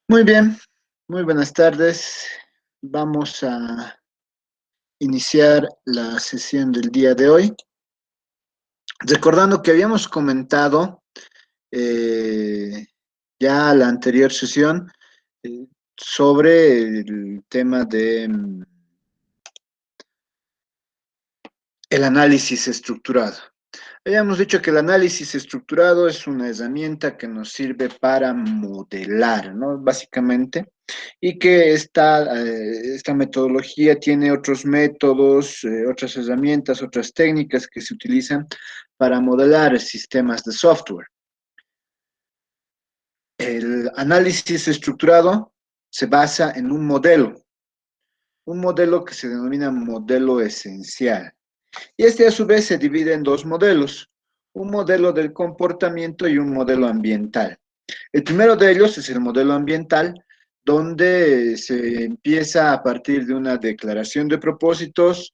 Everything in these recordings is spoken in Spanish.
Muy bien, muy buenas tardes. Vamos a iniciar la sesión del día de hoy. Recordando que habíamos comentado eh, ya la anterior sesión sobre el tema de el análisis estructurado. Habíamos dicho que el análisis estructurado es una herramienta que nos sirve para modelar, ¿no? Básicamente, y que esta metodología tiene otros métodos, otras herramientas, otras técnicas que se utilizan para modelar sistemas de software. El análisis estructurado se basa en un modelo que se denomina modelo esencial. Y este a su vez se divide en dos modelos, un modelo del comportamiento y un modelo ambiental. El primero de ellos es el modelo ambiental, donde se empieza a partir de una declaración de propósitos,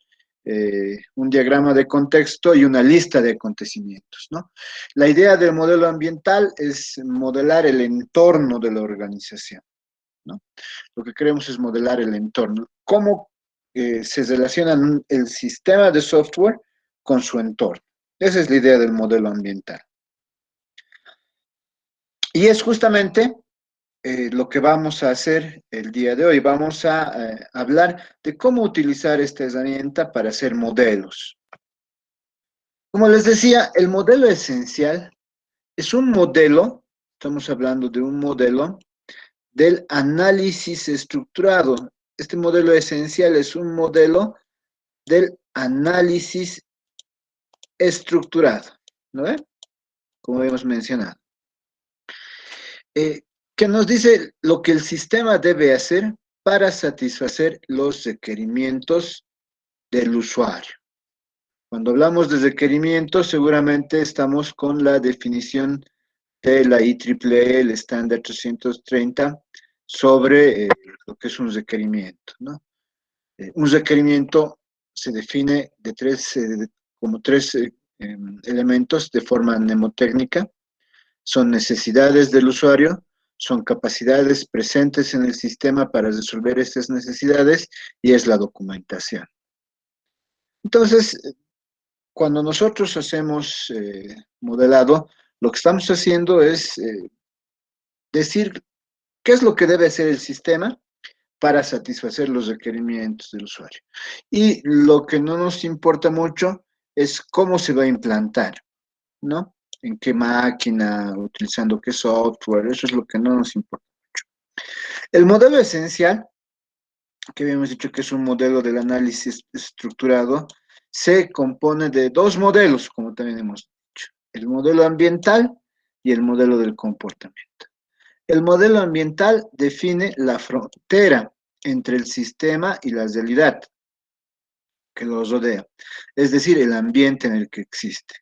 un diagrama de contexto y una lista de acontecimientos, ¿no? La idea del modelo ambiental es modelar el entorno de la organización, ¿no? Lo que queremos es modelar el entorno, cómo se relaciona el sistema de software con su entorno. Esa es la idea del modelo ambiental. Y es justamente lo que vamos a hacer el día de hoy. Vamos a hablar de cómo utilizar esta herramienta para hacer modelos. Como les decía, el modelo esencial es un modelo, estamos hablando de un modelo del análisis estructurado. Este modelo esencial es un modelo del análisis estructurado, ¿no ve? Como hemos mencionado. Eh, que nos dice lo que el sistema debe hacer para satisfacer los requerimientos del usuario. Cuando hablamos de requerimientos, seguramente estamos con la definición de la IEEE, el estándar 330, sobre lo que es un requerimiento, ¿no? Un requerimiento se define como tres elementos de forma mnemotécnica. Son necesidades del usuario, son capacidades presentes en el sistema para resolver estas necesidades y es la documentación. Entonces, cuando nosotros hacemos modelado, lo que estamos haciendo es decir qué es lo que debe hacer el sistema para satisfacer los requerimientos del usuario. Y lo que no nos importa mucho es cómo se va a implantar, ¿no? En qué máquina, utilizando qué software, eso es lo que no nos importa. El modelo esencial, que habíamos dicho que es un modelo del análisis estructurado, se compone de dos modelos, como también hemos dicho, el modelo ambiental y el modelo del comportamiento. El modelo ambiental define la frontera entre el sistema y la realidad que los rodea, es decir, el ambiente en el que existe.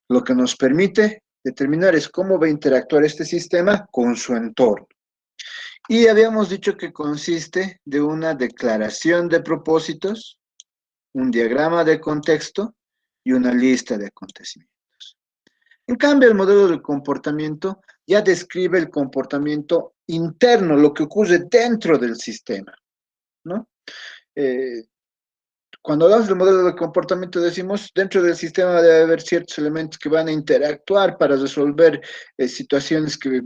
Lo que nos permite determinar es cómo va a interactuar este sistema con su entorno. Y habíamos dicho que consiste de una declaración de propósitos, un diagrama de contexto y una lista de acontecimientos. En cambio, el modelo del comportamiento ya describe el comportamiento interno, lo que ocurre dentro del sistema, ¿no? Eh, Cuando hablamos del modelo de comportamiento decimos, dentro del sistema debe haber ciertos elementos que van a interactuar para resolver situaciones que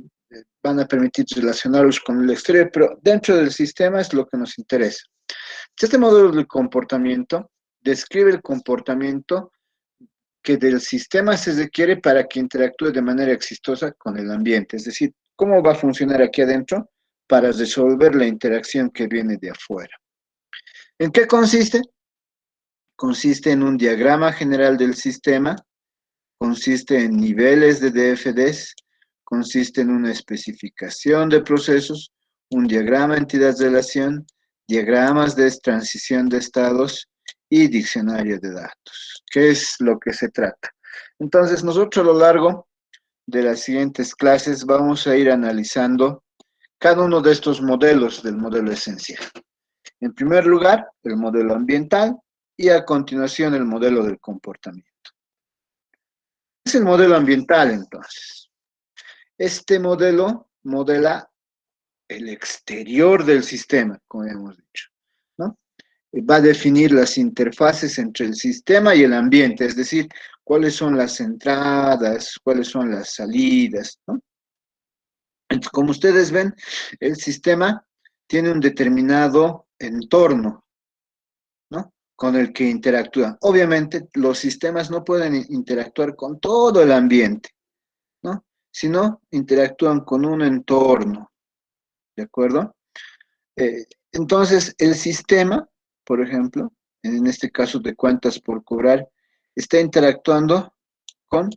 van a permitir relacionarlos con el exterior, pero dentro del sistema es lo que nos interesa. Este modelo de comportamiento describe el comportamiento que del sistema se requiere para que interactúe de manera exitosa con el ambiente, es decir, cómo va a funcionar aquí adentro para resolver la interacción que viene de afuera. ¿En qué consiste? Consiste en un diagrama general del sistema, consiste en niveles de DFDs, consiste en una especificación de procesos, un diagrama entidad-relación, diagramas de transición de estados y diccionario de datos. ¿Qué es lo que se trata? Entonces, nosotros a lo largo de las siguientes clases vamos a ir analizando cada uno de estos modelos del modelo esencial. En primer lugar, el modelo ambiental y a continuación el modelo del comportamiento. Es el modelo ambiental entonces. Este modelo modela el exterior del sistema, como hemos dicho, ¿no? Va a definir las interfaces entre el sistema y el ambiente, es decir, cuáles son las entradas, cuáles son las salidas, ¿no? Entonces, como ustedes ven, el sistema tiene un determinado entorno, ¿no? Con el que interactúa. Obviamente, los sistemas no pueden interactuar con todo el ambiente, ¿no? Sino interactúan con un entorno, ¿de acuerdo? Entonces, el sistema, por ejemplo, en este caso de cuentas por cobrar, está interactuando con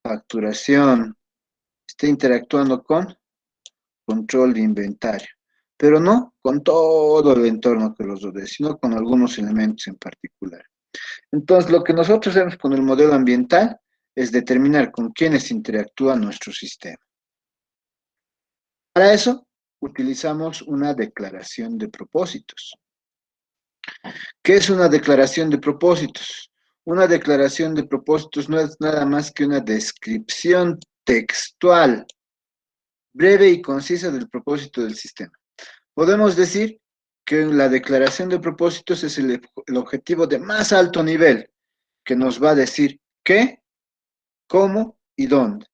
facturación, está interactuando con control de inventario, pero no con todo el entorno que los rodea, sino con algunos elementos en particular. Entonces, lo que nosotros hacemos con el modelo ambiental es determinar con quiénes interactúa nuestro sistema. Para eso, utilizamos una declaración de propósitos. ¿Qué es una declaración de propósitos? Una declaración de propósitos no es nada más que una descripción textual, breve y concisa del propósito del sistema. Podemos decir que la declaración de propósitos es el objetivo de más alto nivel, que nos va a decir qué, cómo y dónde.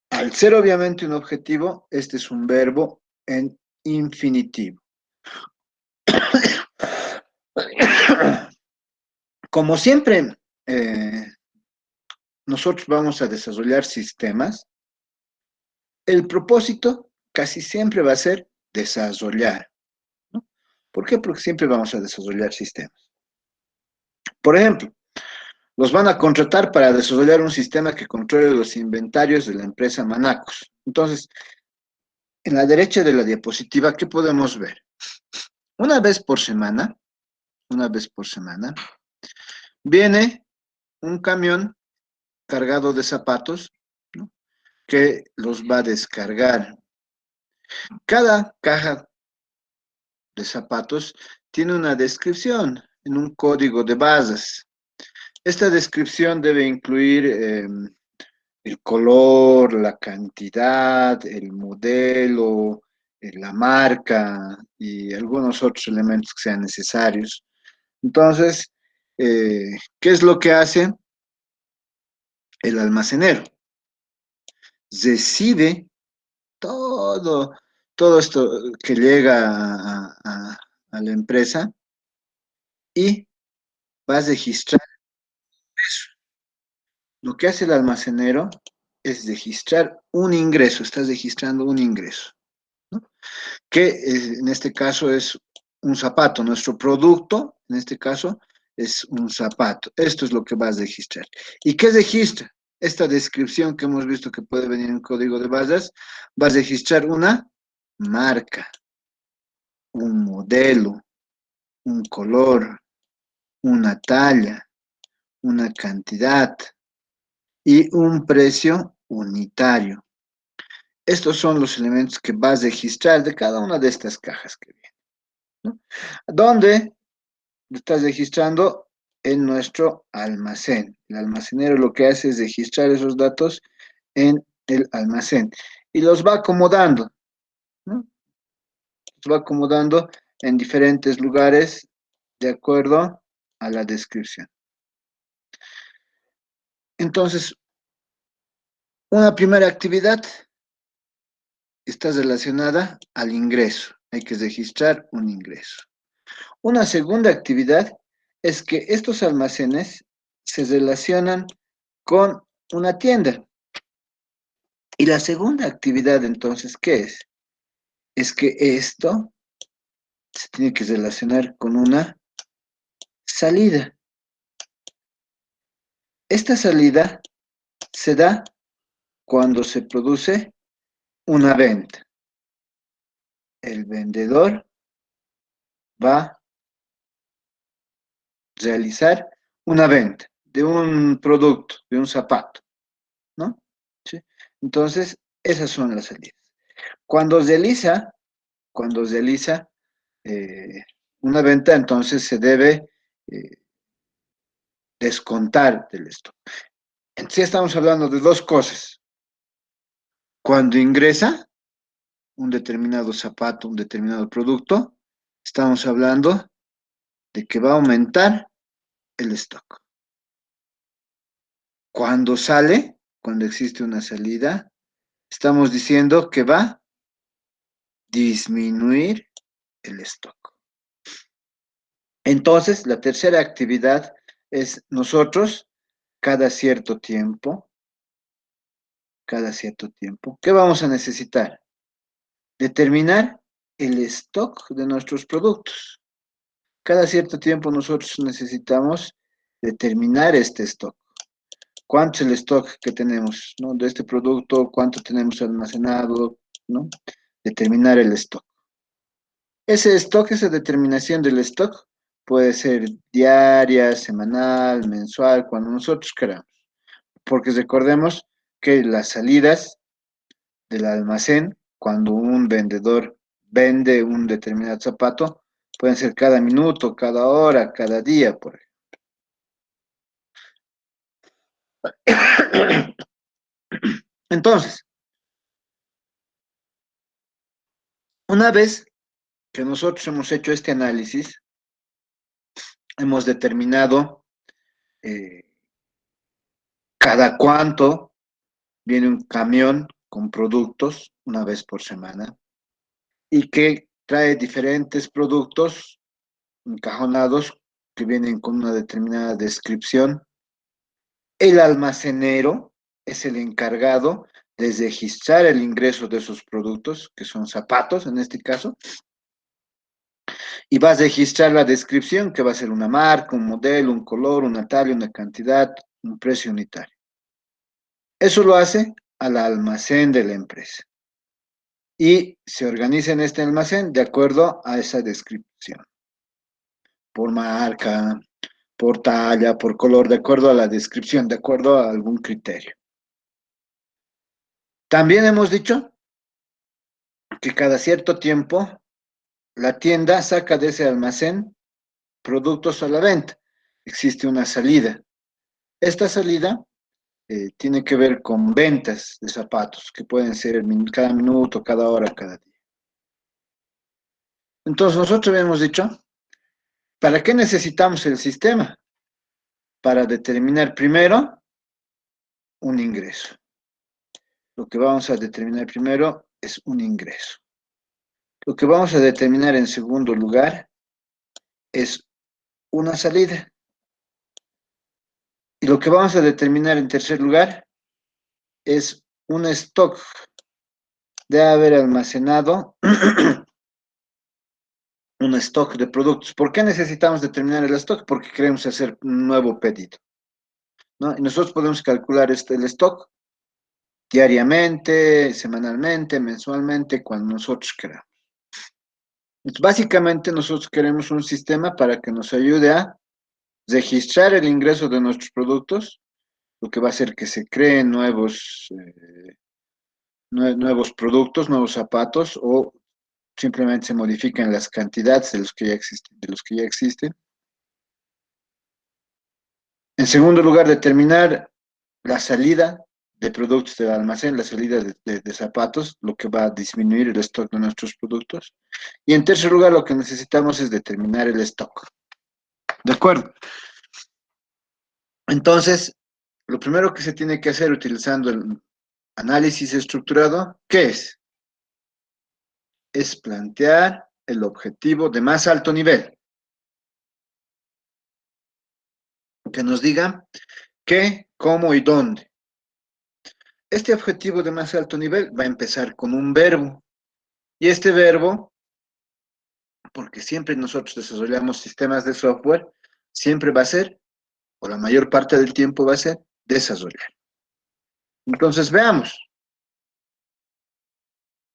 Al ser obviamente un objetivo, este es un verbo en infinitivo. Como siempre, nosotros vamos a desarrollar sistemas, el propósito casi siempre va a ser desarrollar, ¿no? ¿Por qué? Porque siempre vamos a desarrollar sistemas. Por ejemplo, los van a contratar para desarrollar un sistema que controle los inventarios de la empresa Manacos. Entonces, en la derecha de la diapositiva, ¿qué podemos ver? Una vez por semana, una vez por semana, viene un camión cargado de zapatos, ¿no? Que los va a descargar. Cada caja de zapatos tiene una descripción en un código de barras. Esta descripción debe incluir el color, la cantidad, el modelo, la marca y algunos otros elementos que sean necesarios. Entonces, ¿qué es lo que hace el almacenero? Recibe todo, todo esto que llega a la empresa y va a registrar eso. Lo que hace el almacenero es registrar un ingreso, estás registrando un ingreso, ¿no? Que en este caso es un zapato, nuestro producto, en este caso, es un zapato. Esto es lo que vas a registrar. ¿Y qué registra? Esta descripción que hemos visto que puede venir en código de barras, vas a registrar una marca, un modelo, un color, una talla, una cantidad y un precio unitario. Estos son los elementos que vas a registrar de cada una de estas cajas que vienen, ¿no? ¿Dónde estás registrando? En nuestro almacén. El almacenero lo que hace es registrar esos datos en el almacén y los va acomodando, ¿no? Los va acomodando en diferentes lugares de acuerdo a la descripción. Entonces, una primera actividad está relacionada al ingreso. Hay que registrar un ingreso. Una segunda actividad es que estos almacenes se relacionan con una tienda. Y la segunda actividad, entonces, ¿qué es? Es que esto se tiene que relacionar con una salida. Esta salida se da cuando se produce una venta. El vendedor va a realizar una venta de un producto, de un zapato, ¿no? ¿Sí? Entonces, esas son las salidas. Cuando realiza, cuando realiza una venta, entonces se debe eh, descontar del stock. Entonces, estamos hablando de dos cosas. Cuando ingresa un determinado zapato, un determinado producto, estamos hablando de que va a aumentar el stock. Cuando sale, cuando existe una salida, estamos diciendo que va a disminuir el stock. Entonces, la tercera actividad es nosotros, cada cierto tiempo, ¿qué vamos a necesitar? Determinar el stock de nuestros productos. Cada cierto tiempo nosotros necesitamos determinar este stock. ¿Cuánto es el stock que tenemos, ¿no? De este producto? ¿Cuánto tenemos almacenado? ¿No? Determinar el stock. Ese stock, esa determinación del stock puede ser diaria, semanal, mensual, cuando nosotros queramos. Porque recordemos que las salidas del almacén, cuando un vendedor vende un determinado zapato, pueden ser cada minuto, cada hora, cada día, por ejemplo. Entonces, una vez que nosotros hemos hecho este análisis, hemos determinado eh, cada cuánto viene un camión con productos una vez por semana y que trae diferentes productos encajonados que vienen con una determinada descripción. El almacenero es el encargado de registrar el ingreso de esos productos, que son zapatos en este caso, y va a registrar la descripción, que va a ser una marca, un modelo, un color, una talla, una cantidad, un precio unitario. Eso lo hace al almacén de la empresa. Y se organiza en este almacén de acuerdo a esa descripción, por marca, por talla, por color, de acuerdo a la descripción, de acuerdo a algún criterio. También hemos dicho que cada cierto tiempo la tienda saca de ese almacén productos a la venta. Existe una salida. Esta salida tiene que ver con ventas de zapatos, que pueden ser cada minuto, cada hora, cada día. Entonces nosotros habíamos dicho, ¿para qué necesitamos el sistema? Para determinar primero un ingreso. Lo que vamos a determinar primero es un ingreso. Lo que vamos a determinar en segundo lugar es una salida. Y lo que vamos a determinar en tercer lugar es un stock de haber almacenado un stock de productos. ¿Por qué necesitamos determinar el stock? Porque queremos hacer un nuevo pedido, ¿no? Y nosotros podemos calcular el stock diariamente, semanalmente, mensualmente, cuando nosotros queramos. Entonces, básicamente nosotros queremos un sistema para que nos ayude a registrar el ingreso de nuestros productos, lo que va a hacer que se creen nuevos productos, nuevos zapatos, o simplemente se modifican las cantidades de los que ya existen, En segundo lugar, determinar la salida de productos del almacén, la salida de zapatos, lo que va a disminuir el stock de nuestros productos. Y en tercer lugar, lo que necesitamos es determinar el stock. ¿De acuerdo? Entonces, lo primero que se tiene que hacer utilizando el análisis estructurado, ¿qué es? Es plantear el objetivo de más alto nivel. Que nos diga qué, cómo y dónde. Este objetivo de más alto nivel va a empezar con un verbo. Y este verbo, porque siempre nosotros desarrollamos sistemas de software, siempre va a ser, o la mayor parte del tiempo va a ser, desarrollar. Entonces veamos,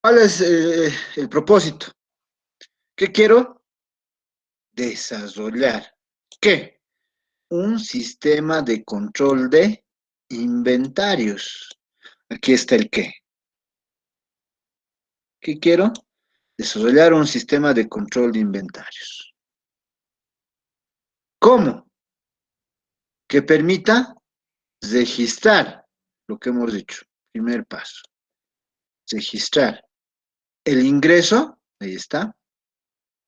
¿cuál es el propósito? ¿Qué quiero? Desarrollar. ¿Qué? Un sistema de control de inventarios. Aquí está el qué. ¿Qué quiero? Desarrollar un sistema de control de inventarios. ¿Cómo? Que permita registrar lo que hemos dicho. Primer paso. Registrar el ingreso, ahí está,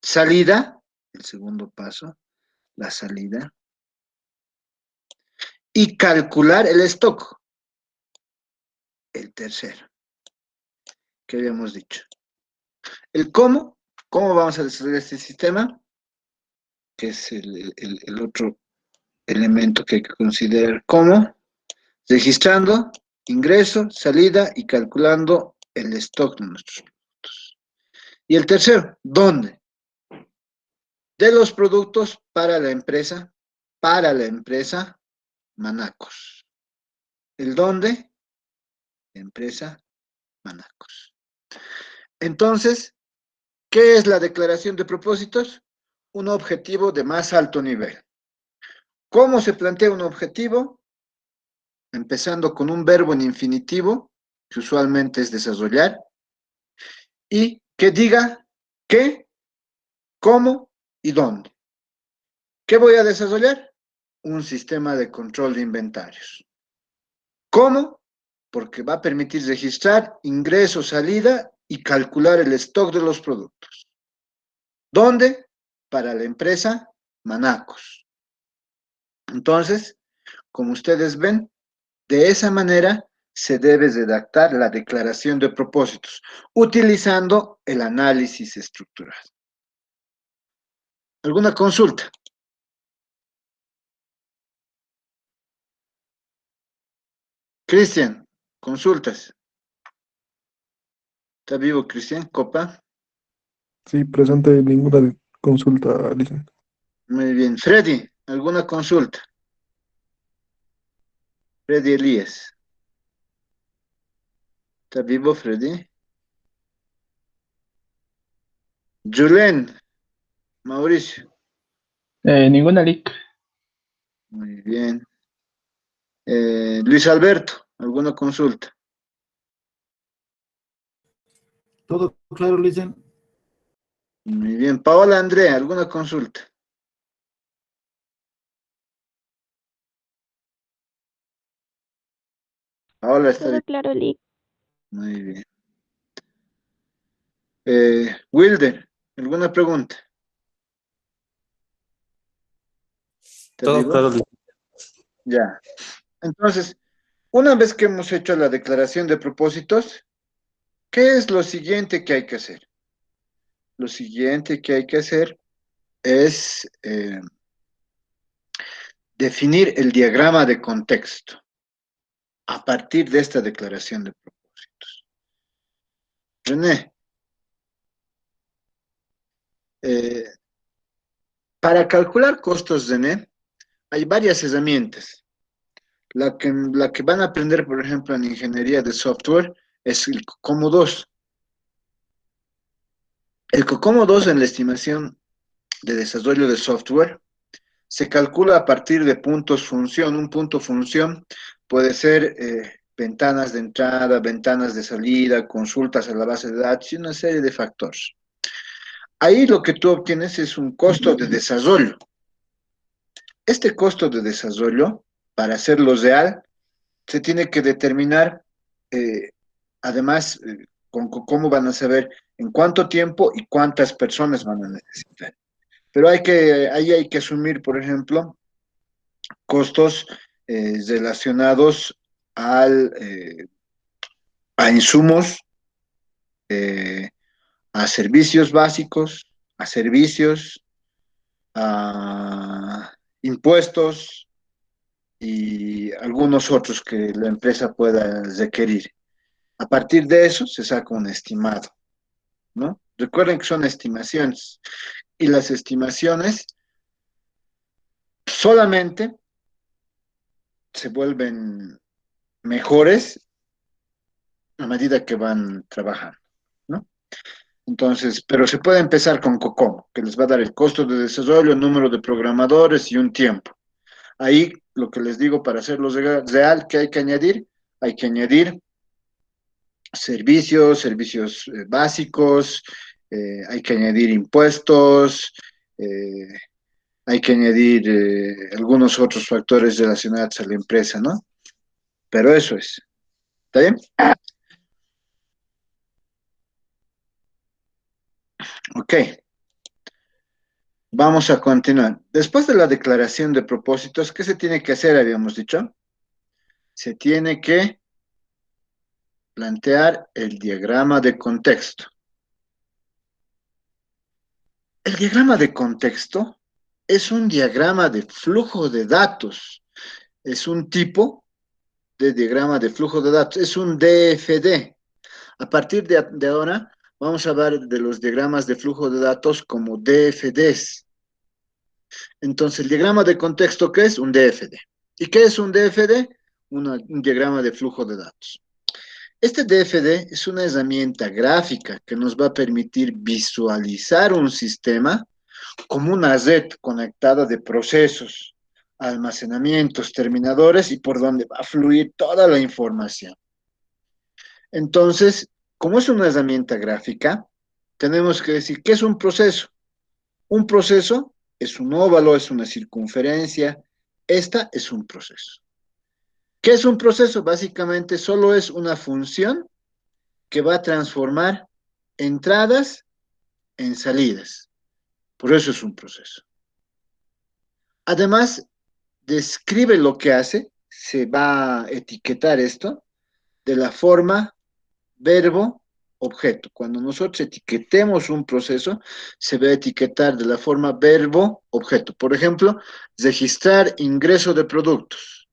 salida, el segundo paso, la salida, y calcular el stock, el tercero, que habíamos dicho. El cómo vamos a desarrollar este sistema, que es el otro elemento que hay que considerar, cómo, registrando ingreso, salida y calculando el stock de nuestros productos. Y el tercero, ¿dónde? De los productos para la empresa Manacos. ¿El dónde? Empresa Manacos. Entonces, ¿qué es la declaración de propósitos? Un objetivo de más alto nivel. ¿Cómo se plantea un objetivo? Empezando con un verbo en infinitivo, que usualmente es desarrollar, y que diga qué, cómo y dónde. ¿Qué voy a desarrollar? Un sistema de control de inventarios. ¿Cómo? Porque va a permitir registrar ingreso, salida y calcular el stock de los productos. ¿Dónde? Para la empresa Manacos. Entonces, como ustedes ven, de esa manera se debe redactar la declaración de propósitos, utilizando el análisis estructural. ¿Alguna consulta? Cristian, consultas. ¿Está vivo Cristian? Copa. Sí, presente ninguna consulta, Alison. Muy bien. Freddy, ¿alguna consulta? Freddy Elías. ¿Está vivo Freddy? Julen, Mauricio. Ninguna leak. Muy bien. Luis Alberto, ¿alguna consulta? Todo claro, Lisen. Muy bien. Paola Andrea, ¿alguna consulta? Paola está bien. Todo claro, Lick. Muy bien. Wilder, ¿alguna pregunta? ¿Está Todo vivo? claro. Ya. Entonces, una vez que hemos hecho la declaración de propósitos, ¿qué es lo siguiente que hay que hacer? Lo siguiente que hay que hacer es definir el diagrama de contexto a partir de esta declaración de propósitos. René, eh, para calcular costos, René, hay varias herramientas. La que van a aprender, por ejemplo, en ingeniería de software es el COCOMO 2. El COCOMO 2 en la estimación de desarrollo de software se calcula a partir de puntos función. Un punto función puede ser ventanas de entrada, ventanas de salida, consultas a la base de datos y una serie de factores. Ahí lo que tú obtienes es un costo de desarrollo. Este costo de desarrollo, para hacerlo real, se tiene que determinar, eh, además, cómo van a saber en cuánto tiempo y cuántas personas van a necesitar. Pero ahí hay que asumir, por ejemplo, costos relacionados a insumos, eh, a servicios básicos, a servicios, a impuestos y algunos otros que la empresa pueda requerir. A partir de eso se saca un estimado, ¿no? Recuerden que son estimaciones y las estimaciones solamente se vuelven mejores a medida que van trabajando, ¿no? Entonces, pero se puede empezar con COCOMO, que les va a dar el costo de desarrollo, el número de programadores y un tiempo. Ahí, lo que les digo, para hacerlo real, ¿qué hay que añadir servicios básicos, hay que añadir impuestos, eh, hay que añadir algunos otros factores relacionados a la empresa, ¿no? Pero eso es. ¿Está bien? Ok, vamos a continuar. Después de la declaración de propósitos, ¿qué se tiene que hacer? Habíamos dicho. Se tiene que plantear el diagrama de contexto. El diagrama de contexto es un diagrama de flujo de datos. Es un tipo de diagrama de flujo de datos. Es un DFD. A partir de ahora, vamos a hablar de los diagramas de flujo de datos como DFDs. Entonces, el diagrama de contexto, ¿qué es? Un DFD. ¿Y qué es un DFD? Un diagrama de flujo de datos. Este DFD es una herramienta gráfica que nos va a permitir visualizar un sistema como una red conectada de procesos, almacenamientos, terminadores y por donde va a fluir toda la información. Entonces, como es una herramienta gráfica, tenemos que decir, ¿qué es un proceso? Un proceso es un óvalo, es una circunferencia. Esta es un proceso. ¿Qué es un proceso? Básicamente solo es una función que va a transformar entradas en salidas. Por eso es un proceso. Además, describe lo que hace, se va a etiquetar esto de la forma verbo objeto. Cuando nosotros etiquetemos un proceso, se va a etiquetar de la forma verbo objeto. Por ejemplo, registrar ingreso de productos,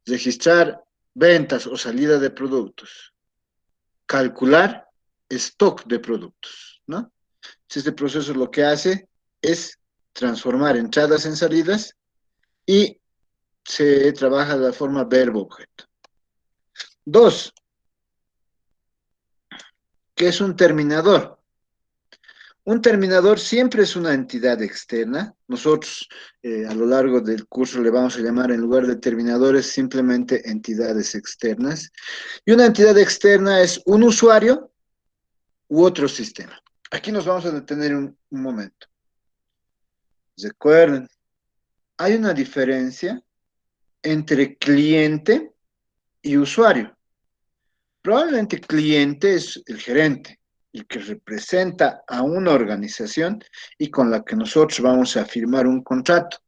registrar ventas o salida de productos, calcular stock de productos, ¿no? Este proceso lo que hace es transformar entradas en salidas y se trabaja de la forma verbo-objeto. Dos, ¿qué es un terminador? Un terminador siempre es una entidad externa. Nosotros a lo largo del curso le vamos a llamar en lugar de terminadores simplemente entidades externas. Y una entidad externa es un usuario u otro sistema. Aquí nos vamos a detener un momento. Recuerden, hay una diferencia entre cliente y usuario. Probablemente cliente es el gerente, el que representa a una organización y con la que nosotros vamos a firmar un contrato.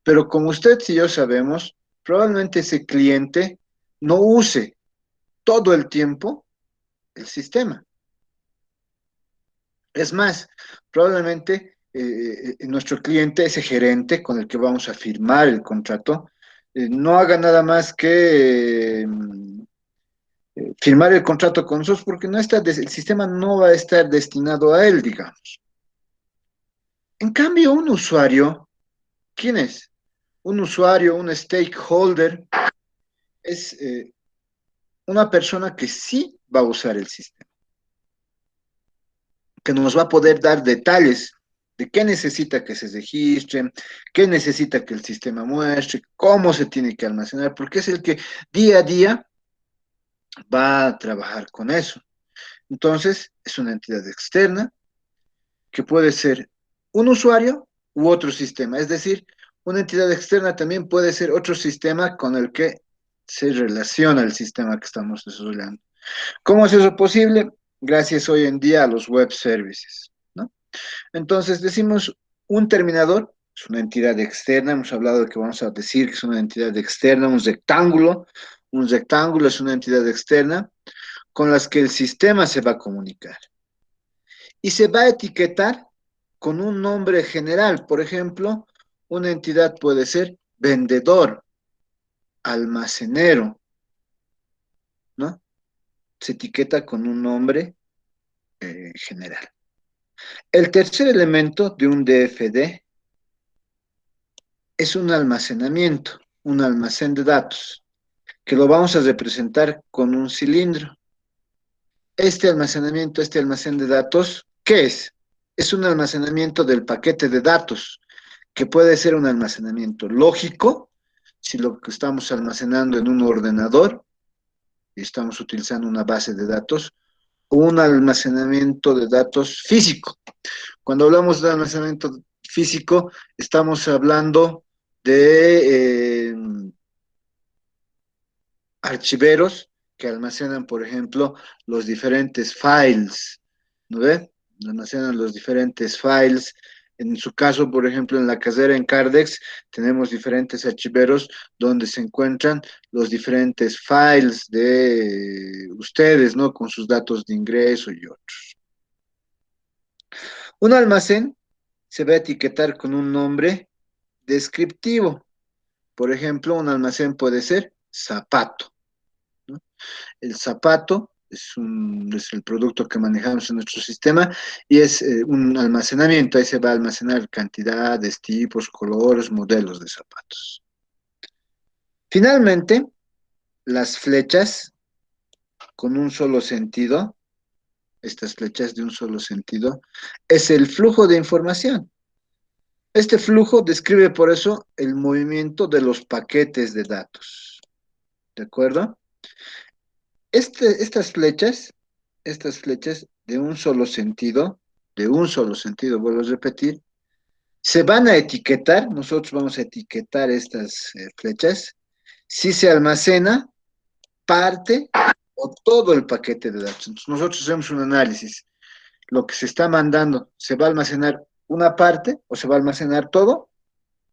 Pero como usted y yo sabemos, probablemente ese cliente no use todo el tiempo el sistema. Es más, probablemente nuestro cliente, ese gerente con el que vamos a firmar el contrato, no haga nada más que firmar el contrato con nosotros porque no está, el sistema no va a estar destinado a él, digamos. En cambio, un usuario, ¿quién es? Un usuario, un stakeholder, es una persona que sí va a usar el sistema, que nos va a poder dar detalles de qué necesita que se registre, qué necesita que el sistema muestre, cómo se tiene que almacenar, porque es el que día a día va a trabajar con eso. Entonces, es una entidad externa que puede ser un usuario u otro sistema. Es decir, una entidad externa también puede ser otro sistema con el que se relaciona el sistema que estamos desarrollando. ¿Cómo es eso posible? Gracias hoy en día a los web services, ¿no? Entonces decimos un terminador, es una entidad externa, hemos hablado de que vamos a decir que es una entidad externa, un rectángulo es una entidad externa con las que el sistema se va a comunicar. Y se va a etiquetar con un nombre general. Por ejemplo, una entidad puede ser vendedor, almacenero, ¿no? Se etiqueta con un nombre general. El tercer elemento de un DFD es un almacenamiento, un almacén de datos, que lo vamos a representar con un cilindro. Este almacenamiento, este almacén de datos, ¿qué es? Es un almacenamiento del paquete de datos, que puede ser un almacenamiento lógico, si lo que estamos almacenando en un ordenador, y estamos utilizando una base de datos, o un almacenamiento de datos físico. Cuando hablamos de almacenamiento físico, estamos hablando de archiveros que almacenan, por ejemplo, los diferentes files, ¿no ve? almacenan los diferentes files. En su caso, por ejemplo, en la cartera en Cardex, tenemos diferentes archiveros donde se encuentran los diferentes files de ustedes, ¿no? Con sus datos de ingreso y otros. Un almacén se va a etiquetar con un nombre descriptivo. Por ejemplo, un almacén puede ser zapato, ¿no? El zapato es el producto que manejamos en nuestro sistema y es un almacenamiento. Ahí se va a almacenar cantidades, tipos, colores, modelos de zapatos. Finalmente, las flechas con un solo sentido, estas flechas de un solo sentido, es el flujo de información. Este flujo describe por eso el movimiento de los paquetes de datos. ¿De acuerdo? Estas flechas de un solo sentido, vuelvo a repetir, se van a etiquetar, nosotros vamos a etiquetar estas flechas, si se almacena parte o todo el paquete de datos. Entonces, nosotros hacemos un análisis. Lo que se está mandando, ¿se va a almacenar una parte o se va a almacenar todo?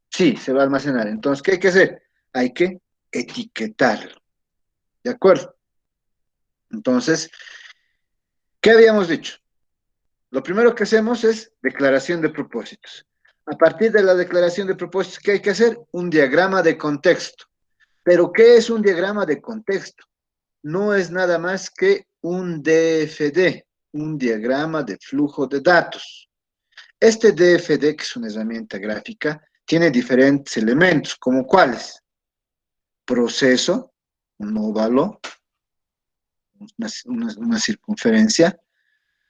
Sí, se va a almacenar. Entonces, ¿qué hay que hacer? Hay que etiquetarlo. ¿De acuerdo? Entonces, ¿qué habíamos dicho? Lo primero que hacemos es declaración de propósitos. A partir de la declaración de propósitos, ¿qué hay que hacer? Un diagrama de contexto. ¿Pero qué es un diagrama de contexto? No es nada más que un DFD, un diagrama de flujo de datos. Este DFD, que es una herramienta gráfica, tiene diferentes elementos, como cuáles: proceso, un óvalo, una circunferencia,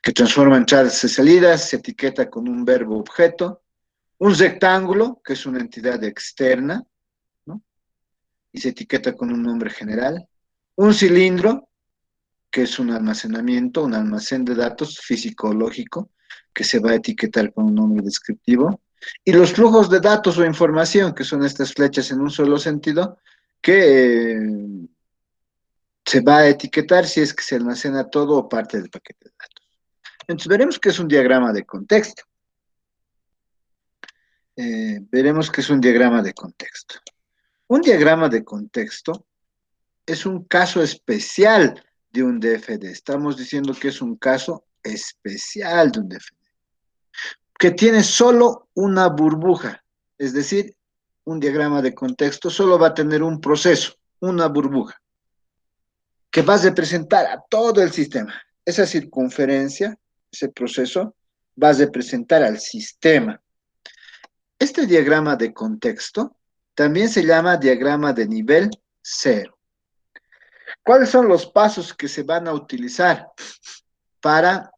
que transforma entradas y salidas, se etiqueta con un verbo objeto, un rectángulo, que es una entidad externa, ¿no? Y se etiqueta con un nombre general, un cilindro, que es un almacenamiento, un almacén de datos físico-lógico, que se va a etiquetar con un nombre descriptivo, y los flujos de datos o información, que son estas flechas en un solo sentido, que se va a etiquetar si es que se almacena todo o parte del paquete de datos. Entonces veremos que es un diagrama de contexto. Veremos que es un diagrama de contexto. Un diagrama de contexto es un caso especial de un DFD. Estamos diciendo que es un caso especial de un DFD, que tiene solo una burbuja, es decir, un diagrama de contexto solo va a tener un proceso, una burbuja, que va a representar a todo el sistema. Esa circunferencia, ese proceso, va a representar al sistema. Este diagrama de contexto también se llama diagrama de nivel 0. ¿Cuáles son los pasos que se van a utilizar para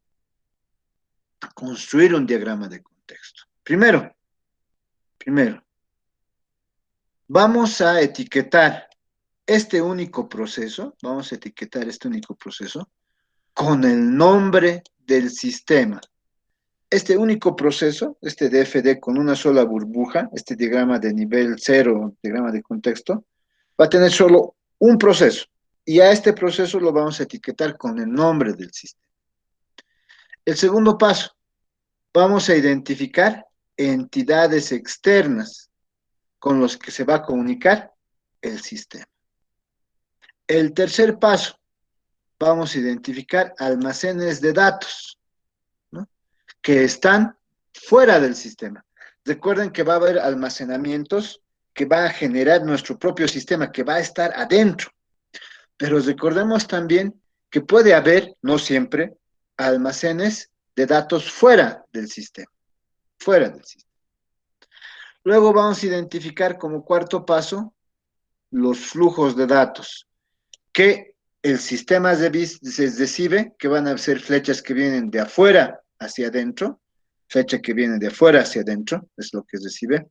construir un diagrama de contexto? Primero, vamos a etiquetar este único proceso, con el nombre del sistema. Este único proceso, este DFD con una sola burbuja, este diagrama de nivel 0, diagrama de contexto, va a tener solo un proceso. Y a este proceso lo vamos a etiquetar con el nombre del sistema. El segundo paso, vamos a identificar entidades externas con los que se va a comunicar el sistema. El tercer paso, vamos a identificar almacenes de datos, ¿no?, que están fuera del sistema. Recuerden que va a haber almacenamientos que va a generar nuestro propio sistema, que va a estar adentro. Pero recordemos también que puede haber, no siempre, almacenes de datos fuera del sistema. Luego vamos a identificar como cuarto paso los flujos de datos, que el sistema se recibe, que van a ser flechas que vienen de afuera hacia adentro, flecha que viene de afuera hacia adentro, es lo que recibe,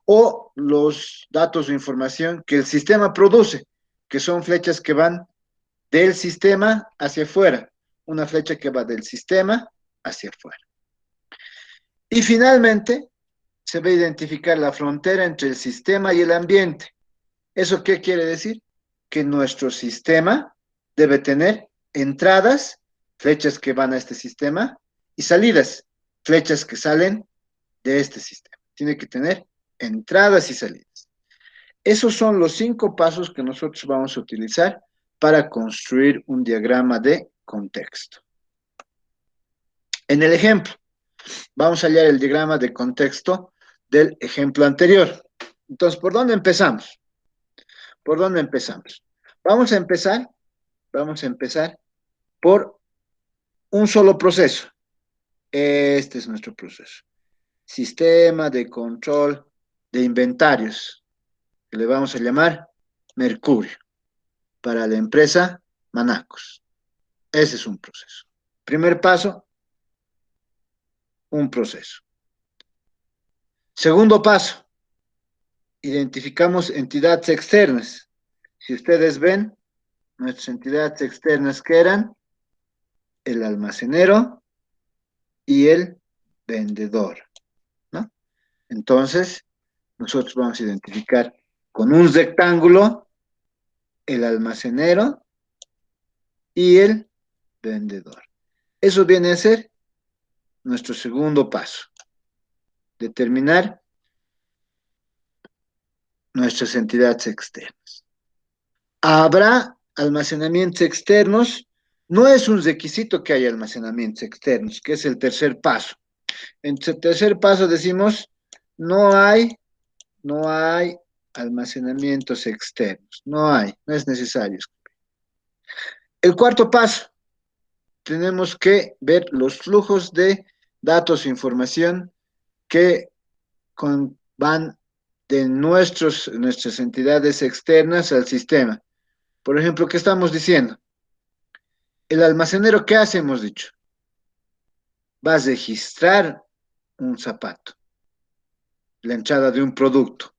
o los datos o información que el sistema produce, que son flechas que van del sistema hacia afuera, una flecha que va del sistema hacia afuera. Y finalmente, se va a identificar la frontera entre el sistema y el ambiente. ¿Eso qué quiere decir? Que nuestro sistema debe tener entradas, flechas que van a este sistema, y salidas, flechas que salen de este sistema. Tiene que tener entradas y salidas. Esos son los 5 pasos que nosotros vamos a utilizar para construir un diagrama de contexto. En el ejemplo, vamos a hallar el diagrama de contexto del ejemplo anterior. Entonces, ¿por dónde empezamos? ¿Por dónde empezamos? Vamos a empezar por un solo proceso. Este es nuestro proceso. Sistema de control de inventarios, que le vamos a llamar Mercurio, para la empresa Manacos. Ese es un proceso. Primer paso, un proceso. Segundo paso, identificamos entidades externas. Si ustedes ven, nuestras entidades externas que eran el almacenero y el vendedor, ¿no? Entonces, nosotros vamos a identificar con un rectángulo el almacenero y el vendedor. Eso viene a ser nuestro segundo paso. Determinar nuestras entidades externas. ¿Habrá almacenamientos externos? No es un requisito que haya almacenamientos externos, que es el tercer paso. En el tercer paso decimos, no hay almacenamientos externos. No es necesario. El cuarto paso, tenemos que ver los flujos de datos e información que van de nuestras entidades externas al sistema. Por ejemplo, ¿qué estamos diciendo? El almacenero, ¿qué hace? Hemos dicho, va a registrar un zapato, la entrada de un producto,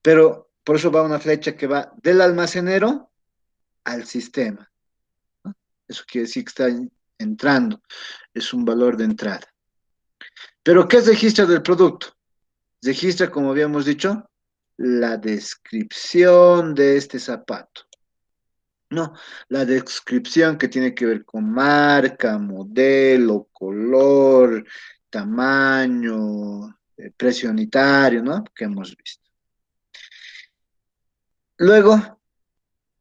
pero por eso va una flecha que va del almacenero al sistema, ¿no? Eso quiere decir que está entrando, es un valor de entrada. Pero ¿qué es registro del producto? Registra, como habíamos dicho, la descripción de este zapato. No, la descripción que tiene que ver con marca, modelo, color, tamaño, precio unitario, ¿no? Que hemos visto. Luego,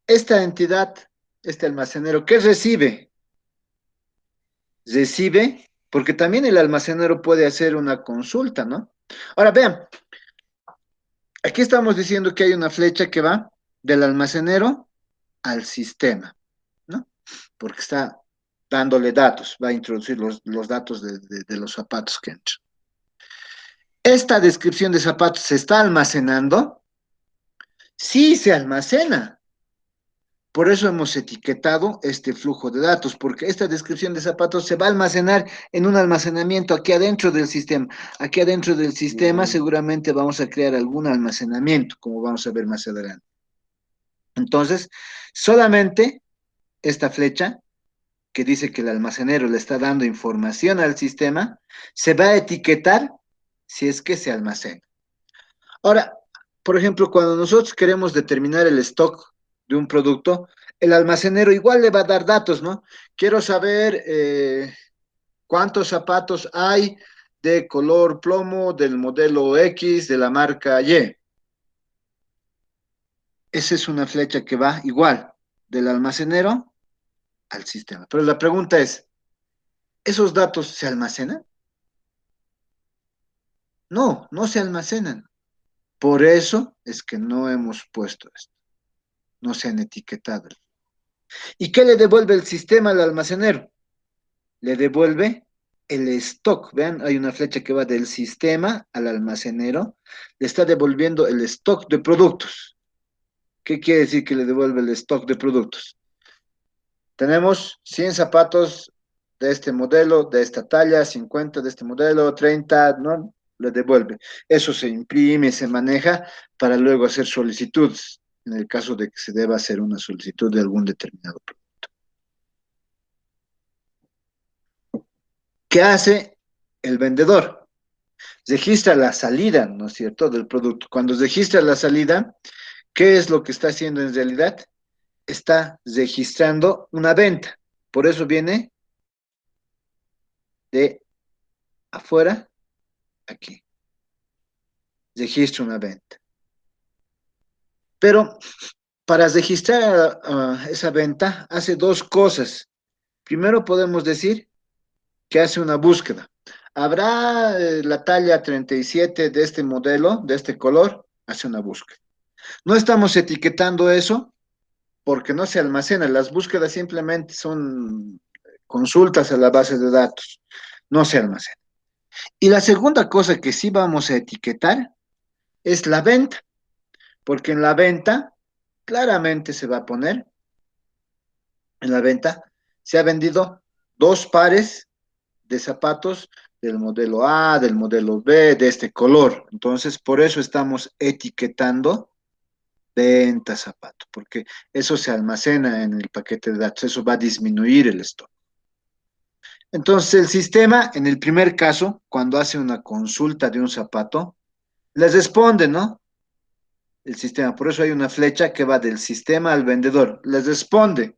esta entidad, este almacenero, ¿qué recibe? Recibe, porque también el almacenero puede hacer una consulta, ¿no? Ahora vean, aquí estamos diciendo que hay una flecha que va del almacenero al sistema, ¿no? Porque está dándole datos, va a introducir los datos de los zapatos que entran. ¿Esta descripción de zapatos se está almacenando? Sí, se almacena. Por eso hemos etiquetado este flujo de datos, porque esta descripción de zapatos se va a almacenar en un almacenamiento aquí adentro del sistema. Aquí adentro del sistema seguramente vamos a crear algún almacenamiento, como vamos a ver más adelante. Entonces, solamente esta flecha que dice que el almacenero le está dando información al sistema, se va a etiquetar si es que se almacena. Ahora, por ejemplo, cuando nosotros queremos determinar el stock de un producto, el almacenero igual le va a dar datos, ¿no? Quiero saber cuántos zapatos hay de color plomo, del modelo X, de la marca Y. Esa es una flecha que va igual del almacenero al sistema. Pero la pregunta es, ¿esos datos se almacenan? No, no se almacenan. Por eso es que no hemos puesto esto. No se han etiquetado. ¿Y qué le devuelve el sistema al almacenero? Le devuelve el stock. Vean, hay una flecha que va del sistema al almacenero. Le está devolviendo el stock de productos. ¿Qué quiere decir que le devuelve el stock de productos? Tenemos 100 zapatos de este modelo, de esta talla, 50 de este modelo, 30, ¿no? Le devuelve. Eso se imprime, se maneja para luego hacer solicitudes, en el caso de que se deba hacer una solicitud de algún determinado producto. ¿Qué hace el vendedor? Registra la salida, ¿no es cierto?, del producto. Cuando registra la salida, ¿qué es lo que está haciendo en realidad? Está registrando una venta. Por eso viene de afuera, aquí. Registro una venta. Pero para registrar esa venta, hace dos cosas. Primero podemos decir que hace una búsqueda. Habrá la talla 37 de este modelo, de este color, hace una búsqueda. No estamos etiquetando eso porque no se almacena. Las búsquedas simplemente son consultas a la base de datos. No se almacena. Y la segunda cosa que sí vamos a etiquetar es la venta, porque en la venta claramente se va a poner, en la venta se ha vendido dos pares de zapatos del modelo A, del modelo B, de este color. Entonces, por eso estamos etiquetando venta zapato, porque eso se almacena en el paquete de datos, eso va a disminuir el stock. Entonces, el sistema, en el primer caso, cuando hace una consulta de un zapato, les responde, ¿no? El sistema, por eso hay una flecha que va del sistema al vendedor, les responde,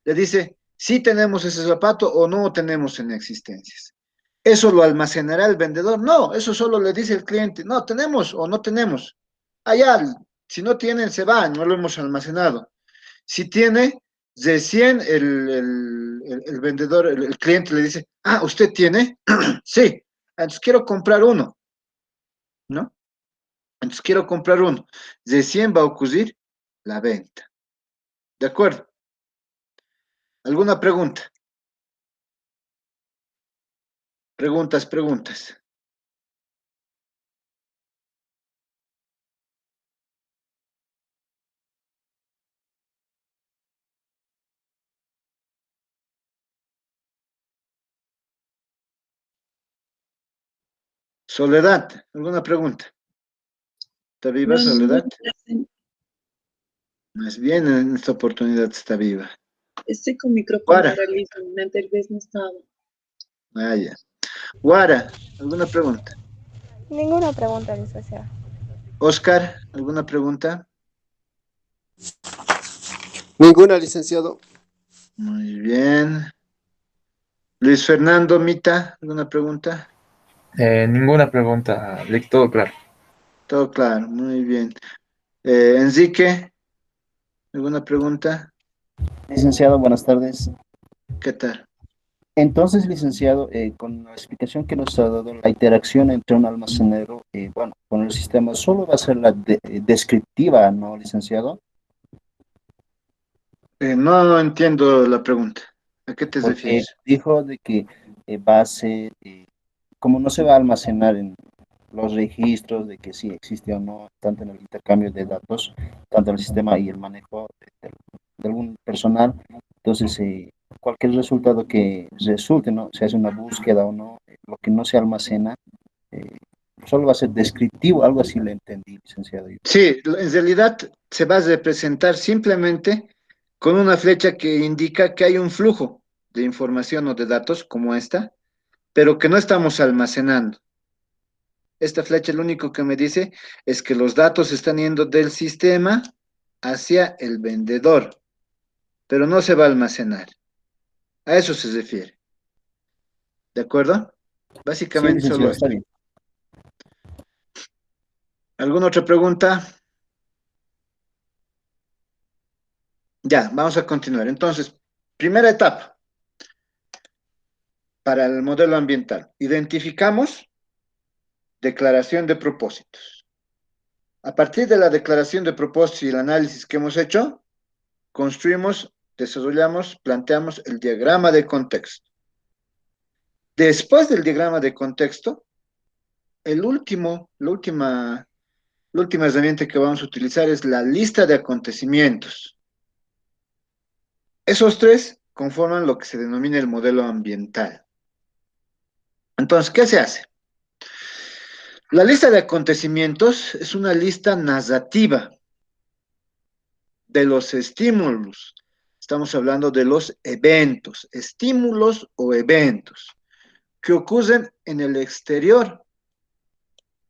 le dice, si tenemos ese zapato o no tenemos en existencias. ¿Eso lo almacenará el vendedor? No, eso solo le dice el cliente, no, tenemos o no tenemos. Allá, si no tienen, se va, no lo hemos almacenado. Si tiene, recién el vendedor, el cliente le dice, ah, ¿usted tiene? Sí, entonces quiero comprar uno, ¿no? Entonces quiero comprar uno. Recién va a ocurrir la venta. ¿De acuerdo? ¿Alguna pregunta? Preguntas, preguntas. Soledad, ¿alguna pregunta? ¿Está viva No, Soledad? no, Más bien en esta oportunidad está viva. estoy con micrófono Guara, ahora mismo, antes no estaba. ah, ya. Guara, ¿alguna pregunta? Ninguna pregunta, licenciado. Oscar, ¿alguna pregunta? Ninguna, licenciado. Muy bien. Luis Fernando Mita, ¿alguna pregunta? Ninguna pregunta, Lick, todo claro. Todo claro, muy bien. Enrique, ¿alguna pregunta? Licenciado, buenas tardes. ¿Qué tal? Entonces, licenciado, con la explicación que nos ha dado, la interacción entre un almacenero, bueno, con el sistema, solo va a ser la descriptiva, ¿no, licenciado? No entiendo la pregunta. ¿A qué te Porque refieres? dijo de que va a ser, como no se va a almacenar en los registros de que sí existe o no, tanto en el intercambio de datos, tanto en el sistema y el manejo de algún personal, entonces cualquier resultado que resulte, ¿no? Se hace una búsqueda o no, lo que no se almacena, eh, solo va a ser descriptivo, algo así le entendí, licenciado. Sí, en realidad se va a representar simplemente con una flecha que indica que hay un flujo de información o de datos como esta, pero que no estamos almacenando. Esta flecha lo único que me dice es que los datos están yendo del sistema hacia el vendedor, pero no se va a almacenar. A eso se refiere. ¿De acuerdo? Sí, Básicamente licenciado, solo está esto. bien. ¿Alguna otra pregunta? Ya, vamos a continuar. Entonces, primera etapa para el modelo ambiental. Identificamos declaración de propósitos. A partir de la declaración de propósitos y el análisis que hemos hecho, construimos, desarrollamos, planteamos el diagrama de contexto. Después del diagrama de contexto, la última herramienta que vamos a utilizar es la lista de acontecimientos. Esos tres conforman lo que se denomina el modelo ambiental. Entonces, ¿qué se hace? La lista de acontecimientos es una lista narrativa de los estímulos. Estamos hablando de los eventos, estímulos o eventos que ocurren en el exterior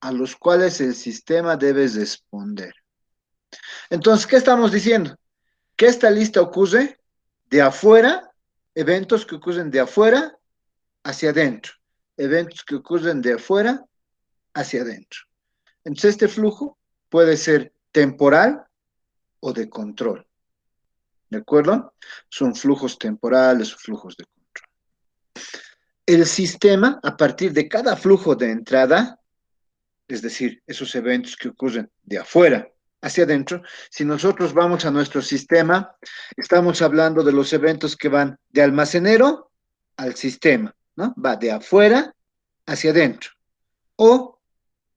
a los cuales el sistema debe responder. Entonces, ¿qué estamos diciendo? Que esta lista ocurre de afuera, eventos que ocurren de afuera hacia adentro. Eventos que ocurren de afuera hacia adentro. Entonces, este flujo puede ser temporal o de control. ¿De acuerdo? Son flujos temporales o flujos de control. El sistema, a partir de cada flujo de entrada, es decir, esos eventos que ocurren de afuera hacia adentro, si nosotros vamos a nuestro sistema, estamos hablando de los eventos que van de almacenero al sistema, ¿no? Va de afuera hacia adentro. O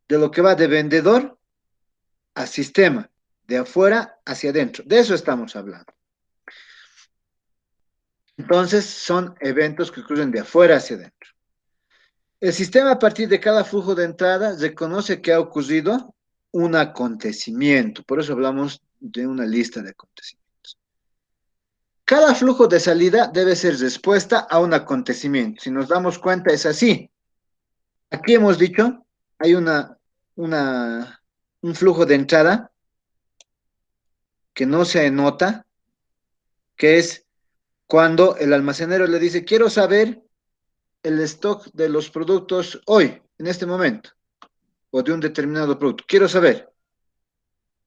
de lo que va de vendedor al sistema, de afuera hacia adentro. De eso estamos hablando. Entonces, son eventos que ocurren de afuera hacia adentro. El sistema, a partir de cada flujo de entrada, reconoce que ha ocurrido un acontecimiento. Por eso hablamos de una lista de acontecimientos. Cada flujo de salida debe ser respuesta a un acontecimiento. Si nos damos cuenta, es así. Aquí hemos dicho, hay un flujo de entrada que no se anota, que es cuando el almacenero le dice, quiero saber el stock de los productos hoy, en este momento, o de un determinado producto. Quiero saber.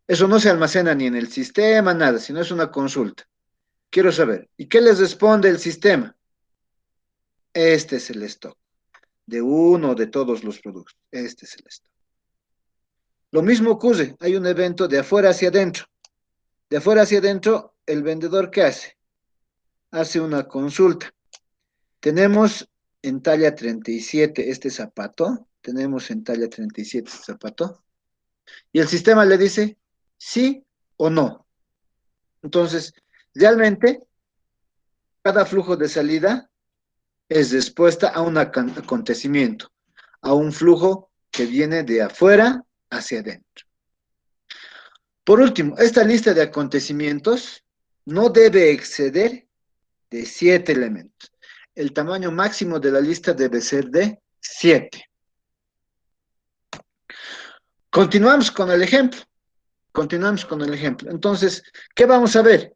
Eso no se almacena ni en el sistema, nada, sino es una consulta. Quiero saber. ¿Y qué les responde el sistema? Este es el stock, de uno o de todos los productos. Este es el stock. Lo mismo ocurre, hay un evento de afuera hacia adentro. De afuera hacia adentro, el vendedor, ¿qué hace? Hace una consulta. Tenemos en talla 37 este zapato. Tenemos en talla 37 este zapato. Y el sistema le dice sí o no. Entonces, realmente, cada flujo de salida es respuesta a un acontecimiento, a un flujo que viene de afuera hacia adentro. Por último, esta lista de acontecimientos no debe exceder de 7 elementos. El tamaño máximo de la lista debe ser de 7. Continuamos con el ejemplo. Entonces, ¿qué vamos a ver?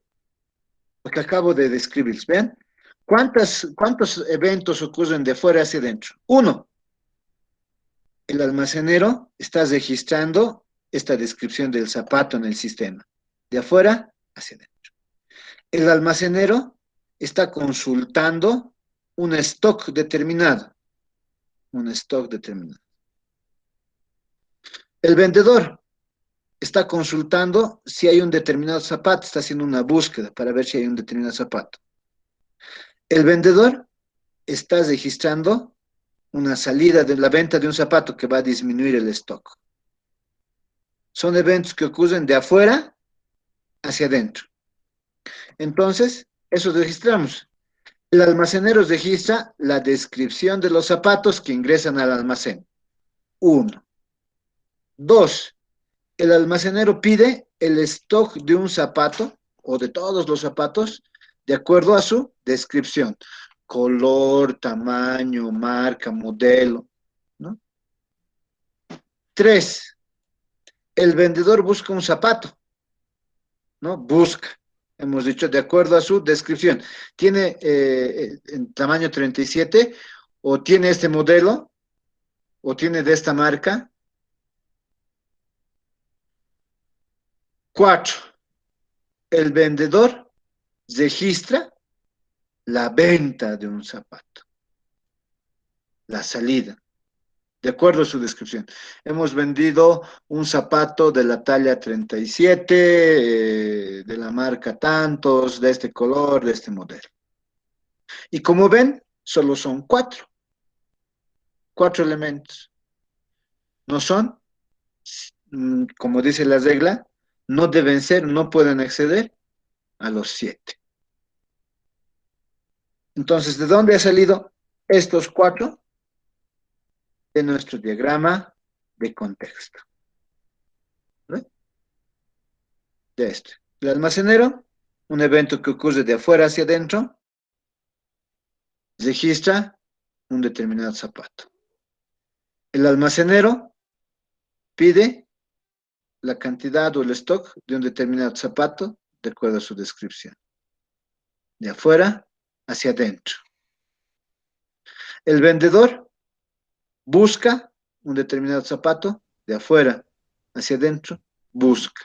Lo que acabo de describir. ¿Ven? ¿Cuántos eventos ocurren de afuera hacia adentro? 1. El almacenero está registrando esta descripción del zapato en el sistema. De afuera hacia adentro. El almacenero está consultando un stock determinado. El vendedor está consultando si hay un determinado zapato, está haciendo una búsqueda para ver si hay un determinado zapato. El vendedor está registrando una salida de la venta de un zapato que va a disminuir el stock. Son eventos que ocurren de afuera hacia adentro. Entonces, eso registramos. El almacenero registra la descripción de los zapatos que ingresan al almacén. 1. 2. El almacenero pide el stock de un zapato o de todos los zapatos de acuerdo a su descripción. Color, tamaño, marca, modelo, ¿no? 3. El vendedor busca un zapato, ¿no? Busca. Hemos dicho de acuerdo a su descripción. ¿Tiene en tamaño 37 o tiene este modelo o tiene de esta marca? 4. El vendedor registra la venta de un zapato, la salida, de acuerdo a su descripción. Hemos vendido un zapato de la talla 37, de la marca tantos, de este color, de este modelo. Y como ven, solo son 4. 4 elementos. No son, como dice la regla, no deben ser, no pueden exceder a los 7. Entonces, ¿de dónde han salido estos 4? De nuestro diagrama de contexto. ¿Ve? De este. El almacenero, un evento que ocurre de afuera hacia adentro, registra un determinado zapato. El almacenero pide la cantidad o el stock de un determinado zapato de acuerdo a su descripción. De afuera hacia adentro. El vendedor busca un determinado zapato de afuera hacia adentro, busca.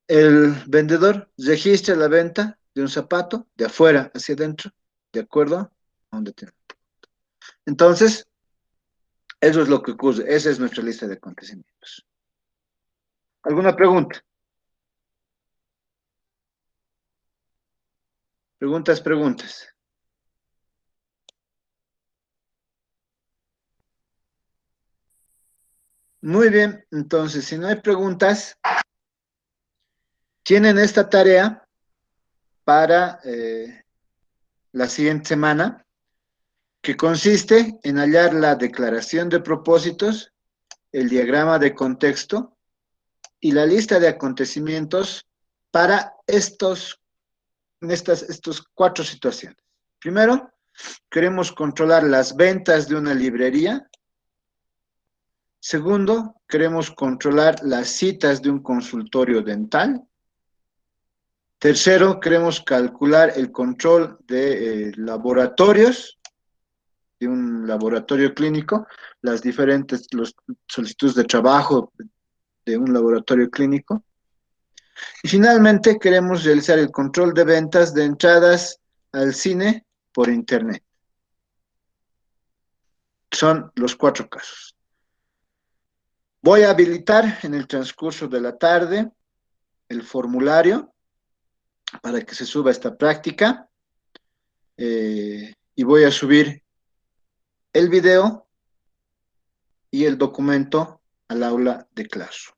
El vendedor registra la venta de un zapato de afuera hacia adentro, de acuerdo a un determinado. Entonces, eso es lo que ocurre. Esa es nuestra lista de acontecimientos. ¿Alguna pregunta? Preguntas. Muy bien, entonces, si no hay preguntas, tienen esta tarea para la siguiente semana, que consiste en hallar la declaración de propósitos, el diagrama de contexto y la lista de acontecimientos para estos 4 situaciones. Primero, queremos controlar las ventas de una librería. Segundo, queremos controlar las citas de un consultorio dental. Tercero, queremos calcular el control de laboratorios, de un laboratorio clínico, las solicitudes de trabajo de un laboratorio clínico. Y finalmente, queremos realizar el control de ventas de entradas al cine por internet. Son los 4 casos. Voy a habilitar en el transcurso de la tarde el formulario para que se suba esta práctica y voy a subir el video y el documento al aula de clase.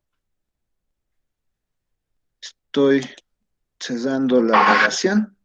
Estoy cerrando la grabación.